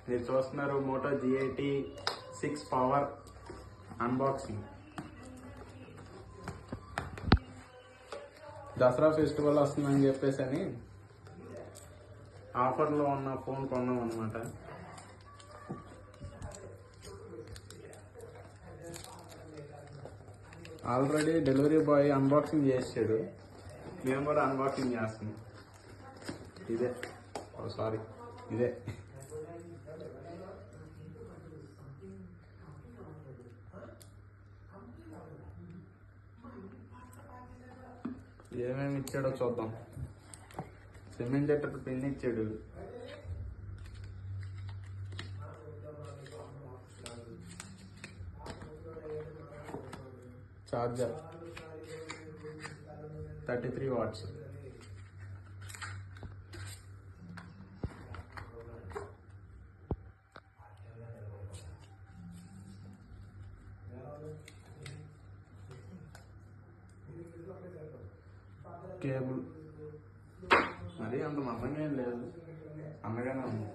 మీరు చూస్తున్నారు Moto G80 6 power unboxing. Dasara festival వస్తుందని చెప్పేసి అని ఆఫర్లో ఉన్న ఫోన్ కొన్నాం అనమాట. ఆల్రెడీ డెలివరీ బాయ్ అన్బాక్సింగ్ చేసాడు, మేము కూడా అన్బాక్సింగ్ చేస్తున్నాం. ఇదే సారీ ఇదే ఏమేమి ఇచ్చాడో చూద్దాం. సిమెంట్ చెట్టు పిన్ ఇచ్చాడు, చార్జర్ 33 వాట్స్, కేబుల్. మరి అంత మందంగా ఏం లేదు, అందగానే ఉంది.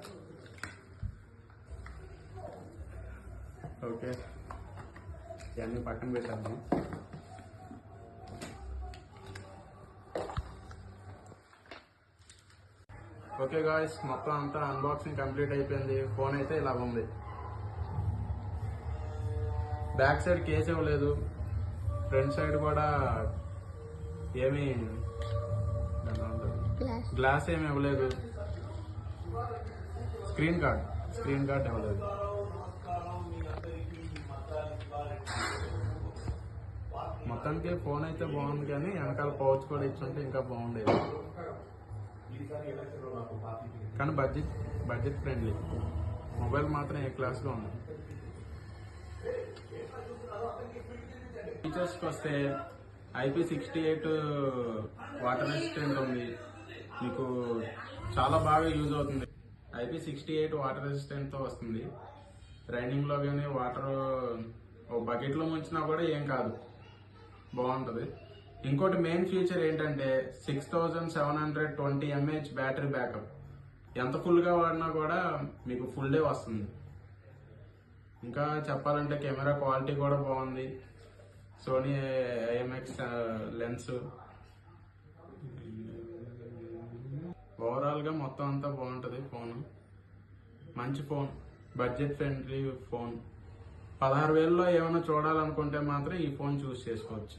ఓకే, ఇవన్నీ పక్కన పెట్టేద్దాం. ఓకే గాయ్స్, మొత్తం అంతా అన్బాక్సింగ్ కంప్లీట్ అయిపోయింది. ఫోన్ అయితే ఇలా ఉంది. బ్యాక్ సైడ్ కేస్ ఇవ్వలేదు, ఫ్రంట్ సైడ్ కూడా ఏమీ గ్లాస్ ఏమి ఇవ్వలేదు, స్క్రీన్ గార్డ్ ఇవ్వలేదు. మొత్తానికి ఫోన్ అయితే బాగుంది, కానీ వెనకాల పౌచ్ కూడా ఇచ్చుంటే ఇంకా బాగుండేది. కానీ బడ్జెట్ ఫ్రెండ్లీ మొబైల్ మాత్రం ఏ క్లాస్లో ఉంది. ఫీచర్స్కి వస్తే IP68 వాటర్ రెసిస్టెంట్ ఉంది, మీకు చాలా బాగా యూజ్ అవుతుంది. IP68 వాటర్ రెసిస్టెంట్తో వస్తుంది. రైనింగ్లో కానీ వాటర్ బకెట్లో ముంచినా కూడా ఏం కాదు, బాగుంటుంది. ఇంకోటి మెయిన్ ఫీచర్ ఏంటంటే 6720 mAh బ్యాటరీ బ్యాకప్. ఎంత ఫుల్గా వాడినా కూడా మీకు ఫుల్ డే వస్తుంది. ఇంకా చెప్పాలంటే కెమెరా క్వాలిటీ కూడా బాగుంది. Sony IMX lens. ఓవరాల్గా మొత్తం అంతా బాగుంటుంది. ఫోన్ మంచి ఫోన్, బడ్జెట్ ఫ్రెండ్లీ ఫోన్. 16,000లో ఏమైనా చూడాలనుకుంటే మాత్రం ఈ ఫోన్ చూస్ చేసుకోవచ్చు.